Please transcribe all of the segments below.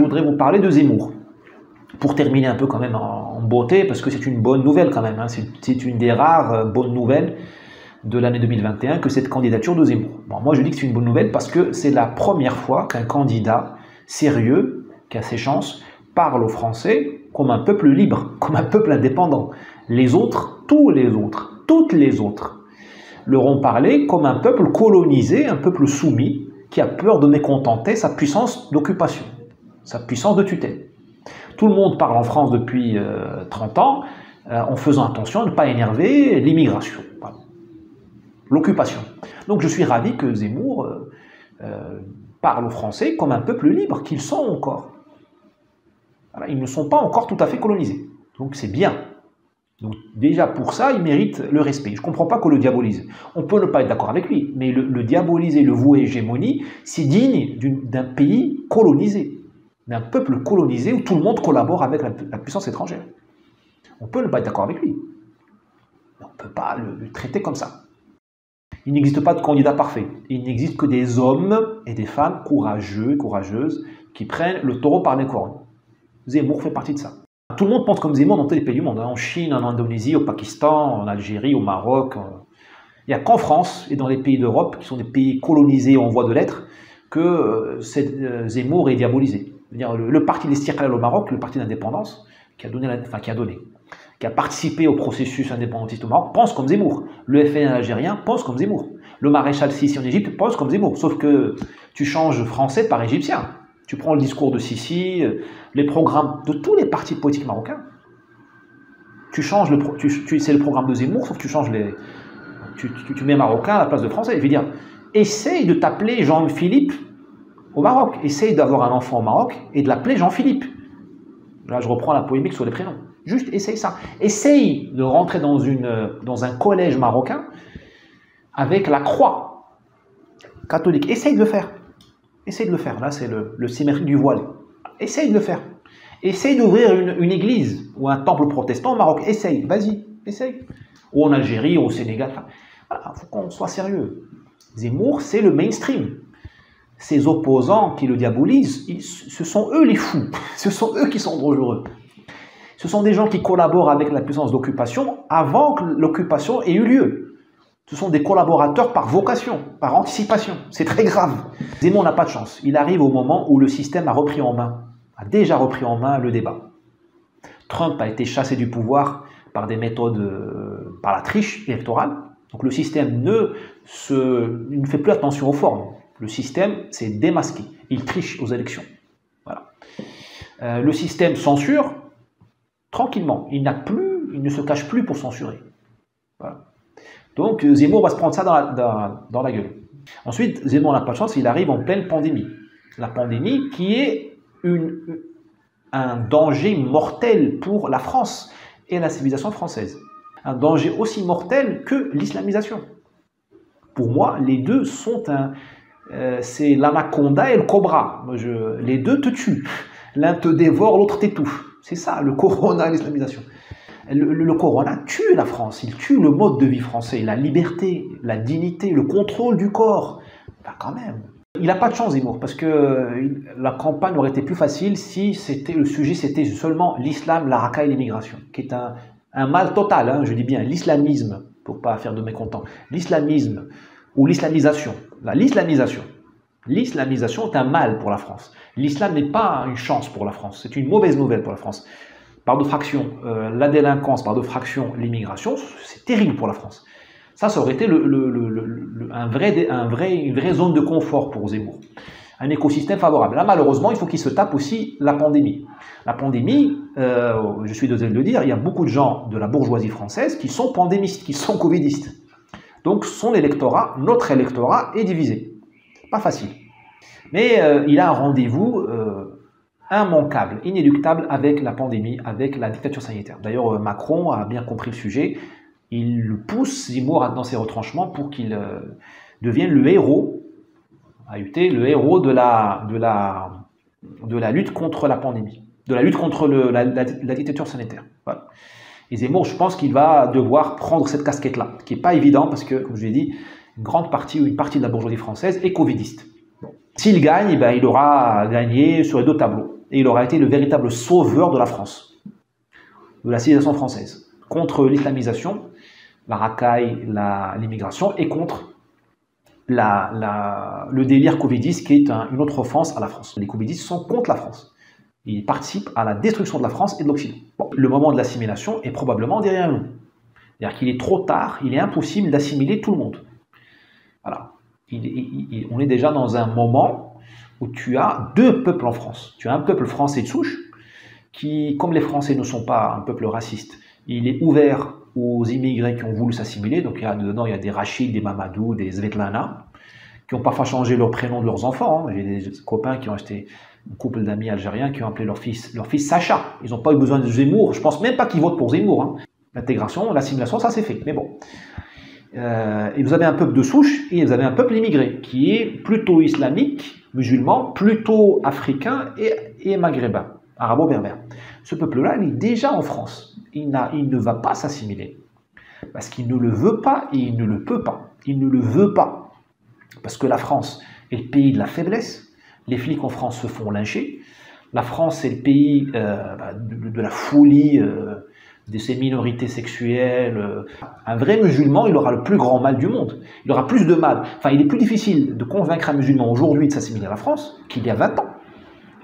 voudrais vous parler de Zemmour. Pour terminer un peu quand même en beauté, parce que c'est une bonne nouvelle quand même, hein. C'est une des rares bonnes nouvelles de l'année 2021 que cette candidature de Zemmour. Bon, moi je dis que c'est une bonne nouvelle parce que c'est la première fois qu'un candidat sérieux, qui a ses chances, parle aux Français comme un peuple libre, comme un peuple indépendant. Les autres, tous les autres, toutes les autres, leur ont parlé comme un peuple colonisé, un peuple soumis, qui a peur de mécontenter sa puissance d'occupation, sa puissance de tutelle. Tout le monde parle en France depuis 30 ans en faisant attention à ne pas énerver l'immigration, voilà. L'occupation. Donc je suis ravi que Zemmour parle aux Français comme un peuple libre qu'ils sont encore. Voilà, ils ne sont pas encore tout à fait colonisés. Donc c'est bien. Donc déjà pour ça, il mérite le respect. Je ne comprends pas qu'on le diabolise. On peut ne pas être d'accord avec lui, mais le diaboliser, le vouer hégémonie, c'est digne d'un pays colonisé, d'un peuple colonisé où tout le monde collabore avec la puissance étrangère. On peut ne pas être d'accord avec lui, mais on ne peut pas le traiter comme ça. Il n'existe pas de candidat parfait. Il n'existe que des hommes et des femmes courageux et courageuses qui prennent le taureau par les cornes. Zemmour fait partie de ça. Tout le monde pense comme Zemmour dans tous les pays du monde, hein, en Chine, en Indonésie, au Pakistan, en Algérie, au Maroc. Il n'y a qu'en France et dans les pays d'Europe, qui sont des pays colonisés en voie de l'être, que Zemmour est diabolisé. Le parti d'Istiqlal au Maroc, le parti d'indépendance, qui a participé au processus indépendantiste au Maroc, pense comme Zemmour. Le FLN algérien pense comme Zemmour. Le maréchal Sissi en Égypte pense comme Zemmour. Sauf que tu changes français par égyptien. Tu prends le discours de Sissi, les programmes de tous les partis politiques marocains. Tu changes c'est le programme de Zemmour, sauf que tu changes tu mets marocain à la place de français. Je veux dire, essaye de t'appeler Jean-Philippe au Maroc. Essaye d'avoir un enfant au Maroc et de l'appeler Jean-Philippe. Là, je reprends la polémique sur les prénoms. Juste essaye ça. Essaye de rentrer dans un collège marocain avec la croix catholique. Essaye de le faire. Essaye de le faire. Là, c'est le symétrique du voile. Essaye de le faire. Essaye d'ouvrir une église ou un temple protestant au Maroc. Essaye. Vas-y. Essaye. Ou en Algérie, ou au Sénégal. Voilà, il faut qu'on soit sérieux. Zemmour, c'est le mainstream. Ses opposants qui le diabolisent, ce sont eux les fous. Ce sont eux qui sont dangereux. Ce sont des gens qui collaborent avec la puissance d'occupation avant que l'occupation ait eu lieu. Ce sont des collaborateurs par vocation, par anticipation. C'est très grave. Zemmour n'a pas de chance. Il arrive au moment où le système a déjà repris en main le débat. Trump a été chassé du pouvoir par des méthodes, par la triche électorale. Donc le système ne fait plus attention aux formes. Le système s'est démasqué. Il triche aux élections. Voilà. Le système censure tranquillement. Il ne se cache plus pour censurer. Voilà. Donc Zemmour va se prendre ça dans la gueule. Ensuite, Zemmour n'a pas de chance, il arrive en pleine pandémie. La pandémie qui est un danger mortel pour la France et la civilisation française. Un danger aussi mortel que l'islamisation. Pour moi, les deux sont c'est l'anaconda et le cobra. Les deux te tuent. L'un te dévore, l'autre t'étouffe. C'est ça, le corona et l'islamisation. Le corona tue la France, il tue le mode de vie français, la liberté, la dignité, le contrôle du corps. Ben quand même. Il n'a pas de chance, Zemmour, parce que la campagne aurait été plus facile si le sujet c'était seulement l'islam, la racaille et l'immigration, qui est un mal total, hein, je dis bien l'islamisme, pour ne pas faire de mécontents. L'islamisme ou l'islamisation. L'islamisation est un mal pour la France. L'islam n'est pas une chance pour la France, c'est une mauvaise nouvelle pour la France. Par de fraction, la délinquance, par de fraction, l'immigration, c'est terrible pour la France. Ça aurait été une vraie zone de confort pour Zemmour. Un écosystème favorable. Là, malheureusement, il faut qu'il se tape aussi la pandémie. La pandémie, je suis désolé de le dire, il y a beaucoup de gens de la bourgeoisie française qui sont pandémistes, qui sont covidistes. Donc, notre électorat est divisé. Pas facile. Mais il a un rendez-vous immanquable, inéluctable avec la pandémie, avec la dictature sanitaire. D'ailleurs, Macron a bien compris le sujet. Il pousse Zemmour dans ses retranchements pour qu'il devienne le héros, le héros de la lutte contre la pandémie, de la lutte contre la dictature sanitaire. Voilà. Et Zemmour, je pense qu'il va devoir prendre cette casquette-là, qui n'est pas évident parce que, comme je l'ai dit, une partie de la bourgeoisie française est covidiste. Bon. S'il gagne, ben, il aura gagné sur les deux tableaux. et il aura été le véritable sauveur de la France, de la civilisation française, contre l'islamisation, la racaille, l'immigration, et contre le délire covidiste qui est une autre offense à la France. Les covidistes sont contre la France. Ils participent à la destruction de la France et de l'Occident. Bon, le moment de l'assimilation est probablement derrière nous. C'est-à-dire qu'il est trop tard, il est impossible d'assimiler tout le monde. Voilà. On est déjà dans un moment où tu as deux peuples en France. Tu as un peuple français de souche qui, comme les Français ne sont pas un peuple raciste, il est ouvert aux immigrés qui ont voulu s'assimiler. Donc dedans, il y a des Rachid, des Mamadou, des Svetlana, qui ont parfois changé leur prénom de leurs enfants. J'ai des copains qui ont acheté un couple d'amis algériens qui ont appelé leur fils Sacha. Ils n'ont pas eu besoin de Zemmour. Je pense même pas qu'ils votent pour Zemmour. Hein. L'intégration, l'assimilation, ça c'est fait. Mais bon. Et vous avez un peuple de souche et vous avez un peuple immigré qui est plutôt islamique, musulman, plutôt africain et maghrébin, arabo-berbère. Ce peuple-là, il est déjà en France. Il ne va pas s'assimiler. Parce qu'il ne le veut pas et il ne le peut pas. Il ne le veut pas. Parce que la France est le pays de la faiblesse. Les flics en France se font lyncher. La France est le pays de la folie, de ces minorités sexuelles. Un vrai musulman, il aura le plus grand mal du monde. Il aura plus de mal. Enfin, il est plus difficile de convaincre un musulman aujourd'hui de s'assimiler à la France qu'il y a 20 ans.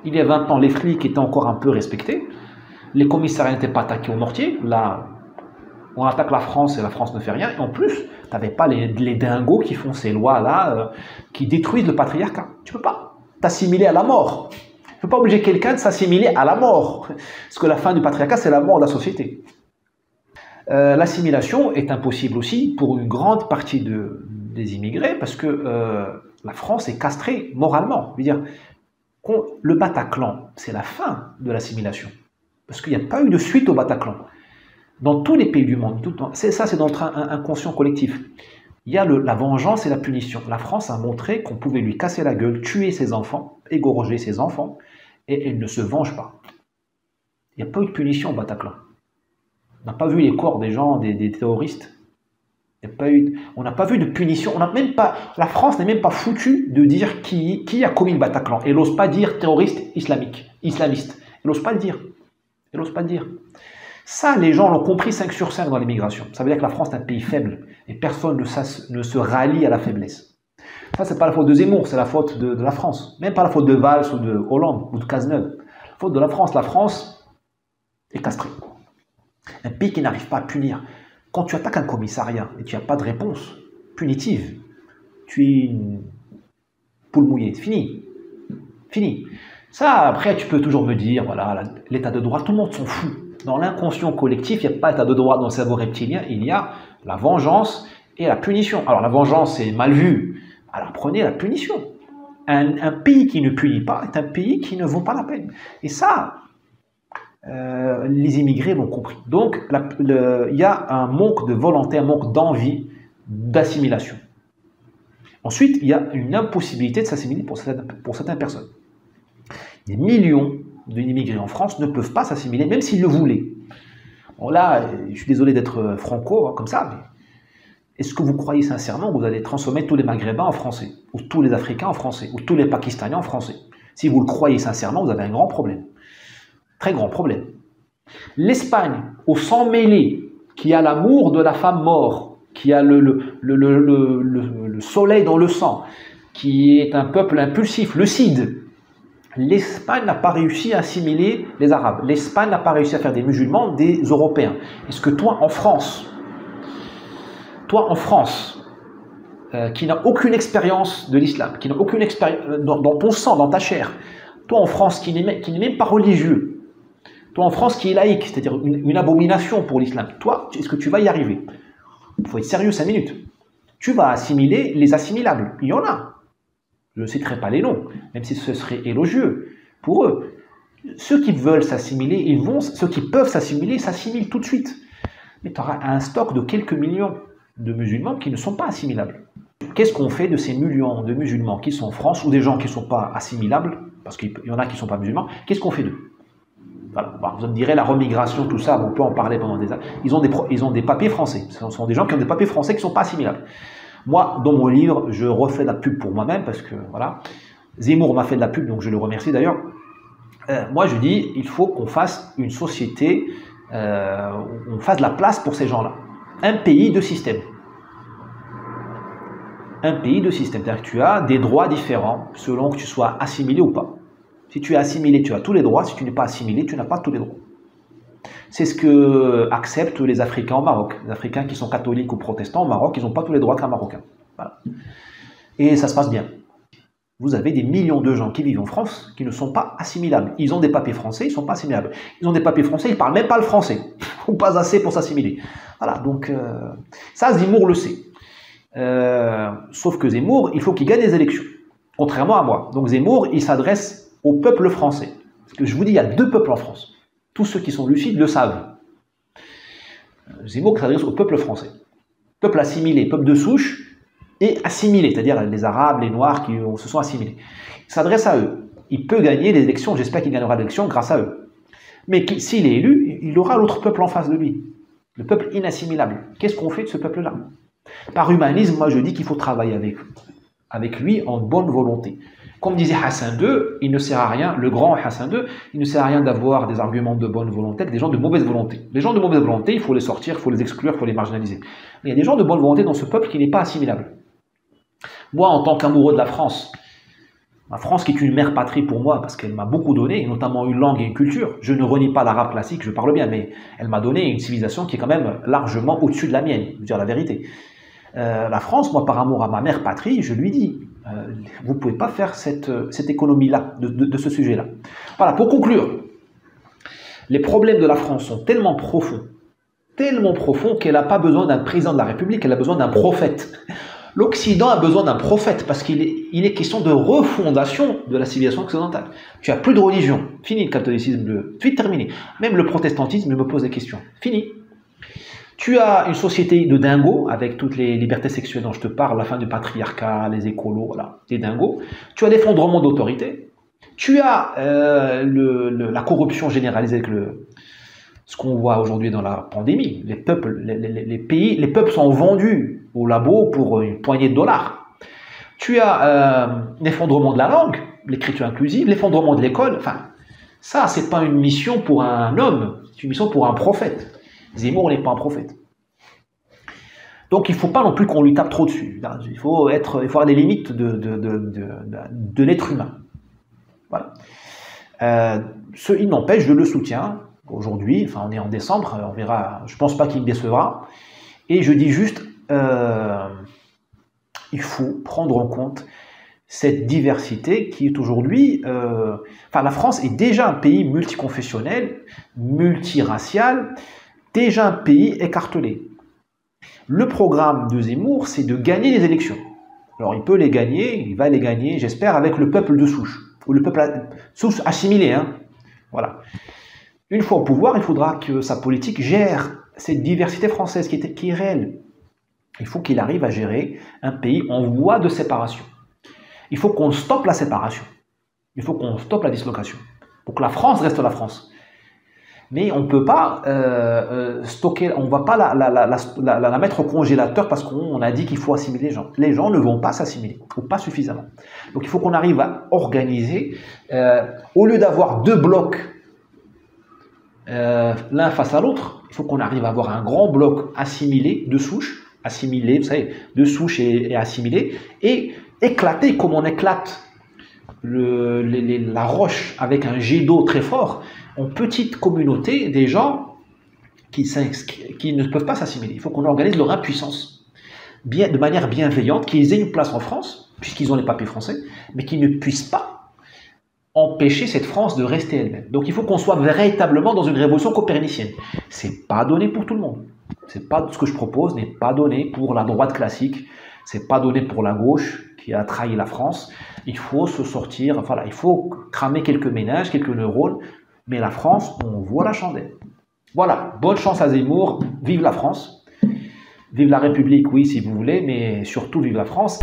Il y a 20 ans, les flics étaient encore un peu respectés. Les commissariats n'étaient pas attaqués au mortier. Là, on attaque la France et la France ne fait rien. Et en plus, tu n'avais pas les dingos qui font ces lois-là, qui détruisent le patriarcat. Tu ne peux pas t'assimiler à la mort. Tu ne peux pas obliger quelqu'un de s'assimiler à la mort. Parce que la fin du patriarcat, c'est la mort de la société. L'assimilation est impossible aussi pour une grande partie des immigrés parce que la France est castrée moralement. Je veux dire, le Bataclan, c'est la fin de l'assimilation. Parce qu'il n'y a pas eu de suite au Bataclan. Dans tous les pays du monde, ça c'est dans notre inconscient collectif. Il y a la vengeance et la punition. La France a montré qu'on pouvait lui casser la gueule, tuer ses enfants, égorger ses enfants, et elle ne se venge pas. Il n'y a pas eu de punition au Bataclan. On n'a pas vu les corps des gens, des terroristes. On n'a pas vu de punition. La France n'est même pas foutue de dire qui a commis le Bataclan. Elle n'ose pas dire terroriste islamiste. Elle n'ose pas le dire. Elle n'ose pas le dire. Ça, les gens l'ont compris 5 sur 5 dans l'immigration. Ça veut dire que la France est un pays faible et personne ne se rallie à la faiblesse. Ça, c'est pas la faute de Zemmour, c'est la faute de la France. Même pas la faute de Valls ou de Hollande ou de Cazeneuve. La faute de la France. La France est castrée. Un pays qui n'arrive pas à punir. Quand tu attaques un commissariat et tu n'as pas de réponse punitive, tu es une poule mouillée. Fini. Fini. Ça, après, tu peux toujours me dire, voilà, l'état de droit, tout le monde s'en fout. Dans l'inconscient collectif, il n'y a pas d'état de droit dans le cerveau reptilien, il y a la vengeance et la punition. Alors la vengeance est mal vue, alors prenez la punition. Un pays qui ne punit pas est un pays qui ne vaut pas la peine. Et ça, les immigrés l'ont compris. Donc il y a un manque de volonté, un manque d'envie d'assimilation. Ensuite, il y a une impossibilité de s'assimiler pour certaines personnes. Des millions d'immigrés en France ne peuvent pas s'assimiler, même s'ils le voulaient. Bon là, je suis désolé d'être franco, hein, comme ça, mais est-ce que vous croyez sincèrement que vous allez transformer tous les Maghrébins en Français, ou tous les Africains en Français, ou tous les Pakistanais en Français? Si vous le croyez sincèrement, vous avez un grand problème. Très grand problème. L'Espagne, au sang mêlé, qui a l'amour de la femme morte, qui a le soleil dans le sang, qui est un peuple impulsif, le Cid, l'Espagne n'a pas réussi à assimiler les Arabes. L'Espagne n'a pas réussi à faire des musulmans des Européens. Est-ce que toi, en France, qui n'a aucune expérience de l'islam, qui n'a aucune expérience dans ton sang, dans ta chair, toi en France, qui n'est même pas religieux, toi en France qui est laïque, c'est-à-dire une abomination pour l'islam, toi, est-ce que tu vas y arriver? Il faut être sérieux 5 minutes. Tu vas assimiler les assimilables. Il y en a. Je ne citerai pas les noms, même si ce serait élogieux pour eux. Ceux qui veulent s'assimiler, ceux qui peuvent s'assimiler, s'assimilent tout de suite. Mais tu auras un stock de quelques millions de musulmans qui ne sont pas assimilables. Qu'est-ce qu'on fait de ces millions de musulmans qui sont en France, ou des gens qui ne sont pas assimilables, parce qu'il y en a qui ne sont pas musulmans, qu'est-ce qu'on fait d'eux? Voilà. Bon, vous me direz la remigration, tout ça, on peut en parler pendant des années. Ils ont des papiers français. Ce sont des gens qui ont des papiers français qui ne sont pas assimilables. Moi, dans mon livre, je refais de la pub pour moi-même parce que, voilà, Zemmour m'a fait de la pub, donc je le remercie d'ailleurs. Moi, je dis, il faut qu'on fasse une société, où on fasse de la place pour ces gens-là. Un pays de système. Un pays de système. C'est-à-dire que tu as des droits différents selon que tu sois assimilé ou pas. Si tu es assimilé, tu as tous les droits. Si tu n'es pas assimilé, tu n'as pas tous les droits. C'est ce que acceptent les Africains au Maroc. Les Africains qui sont catholiques ou protestants au Maroc, ils n'ont pas tous les droits qu'un Marocain. Voilà. Et ça se passe bien. Vous avez des millions de gens qui vivent en France qui ne sont pas assimilables. Ils ont des papiers français, ils ne sont pas assimilables. Ils ont des papiers français, ils ne parlent même pas le français. Ou pas assez pour s'assimiler. Voilà, donc ça, Zemmour le sait. Sauf que Zemmour, il faut qu'il gagne les élections. Contrairement à moi. Donc Zemmour, il s'adresse au peuple français. Parce que je vous dis, il y a deux peuples en France. Tous ceux qui sont lucides le savent. Zemmour s'adresse au peuple français. Peuple assimilé, peuple de souche et assimilé, c'est-à-dire les Arabes, les Noirs qui se sont assimilés. Il s'adresse à eux. Il peut gagner les élections, j'espère qu'il gagnera l'élection grâce à eux. Mais s'il est élu, il aura l'autre peuple en face de lui. Le peuple inassimilable. Qu'est-ce qu'on fait de ce peuple-là? Par humanisme, moi je dis qu'il faut travailler avec lui en bonne volonté. Comme disait Hassan II, il ne sert à rien, le grand Hassan II, il ne sert à rien d'avoir des arguments de bonne volonté avec des gens de mauvaise volonté. Les gens de mauvaise volonté, il faut les sortir, il faut les exclure, il faut les marginaliser. Mais il y a des gens de bonne volonté dans ce peuple qui n'est pas assimilable. Moi, en tant qu'amoureux de la France qui est une mère patrie pour moi, parce qu'elle m'a beaucoup donné, notamment une langue et une culture. Je ne renie pas l'arabe classique, je parle bien, mais elle m'a donné une civilisation qui est quand même largement au-dessus de la mienne, je veux dire la vérité. La France, moi, par amour à ma mère patrie, je lui dis, vous ne pouvez pas faire cette économie-là, de ce sujet-là. Voilà, pour conclure, les problèmes de la France sont tellement profonds qu'elle n'a pas besoin d'un président de la République, elle a besoin d'un prophète. L'Occident a besoin d'un prophète parce qu'il est question de refondation de la civilisation occidentale. Tu n'as plus de religion, fini le catholicisme, terminé. Même le protestantisme me pose des questions, fini. Tu as une société de dingos, avec toutes les libertés sexuelles dont je te parle, la fin du patriarcat, les écolos, voilà, des dingos. Tu as l'effondrement d'autorité. Tu as la corruption généralisée avec ce qu'on voit aujourd'hui dans la pandémie. Les peuples sont vendus au labo pour une poignée de dollars. Tu as l'effondrement de la langue, l'écriture inclusive, l'effondrement de l'école. Enfin, ça, c'est pas une mission pour un homme, c'est une mission pour un prophète. Zemmour n'est pas un prophète. Donc il ne faut pas non plus qu'on lui tape trop dessus. Il faut avoir les limites de l'être humain. Voilà. Il n'empêche, je le soutiens aujourd'hui, enfin on est en décembre, on verra, je ne pense pas qu'il me décevra. Et je dis juste, il faut prendre en compte cette diversité qui est aujourd'hui... la France est déjà un pays multiconfessionnel, multiracial, déjà un pays écartelé. Le programme de Zemmour, c'est de gagner les élections. Alors, il peut les gagner, il va les gagner, j'espère, avec le peuple de souche, ou le peuple souche assimilé. Hein. Voilà. Une fois au pouvoir, il faudra que sa politique gère cette diversité française qui est réelle. Il faut qu'il arrive à gérer un pays en voie de séparation. Il faut qu'on stoppe la séparation. Il faut qu'on stoppe la dislocation. Pour que la France reste la France. Mais on ne peut pas stocker, on ne va pas la mettre au congélateur parce qu'on a dit qu'il faut assimiler les gens. Les gens ne vont pas s'assimiler, ou pas suffisamment. Donc il faut qu'on arrive à organiser, au lieu d'avoir deux blocs l'un face à l'autre, il faut qu'on arrive à avoir un grand bloc assimilé, de souche, assimilé, vous savez, de souche et assimilé, et éclater comme on éclate la roche avec un jet d'eau très fort, en petite communauté des gens qui ne peuvent pas s'assimiler. Il faut qu'on organise leur impuissance de manière bienveillante, qu'ils aient une place en France, puisqu'ils ont les papiers français, mais qu'ils ne puissent pas empêcher cette France de rester elle-même. Donc il faut qu'on soit véritablement dans une révolution copernicienne. C'est pas donné pour tout le monde. C'est pas ce que je propose n'est pas donné pour la droite classique, c'est pas donné pour la gauche qui a trahi la France. Il faut se sortir, voilà, il faut cramer quelques ménages, quelques neurones, mais la France, on voit la chandelle. Voilà, bonne chance à Zemmour, vive la France, vive la République, oui, si vous voulez, mais surtout vive la France.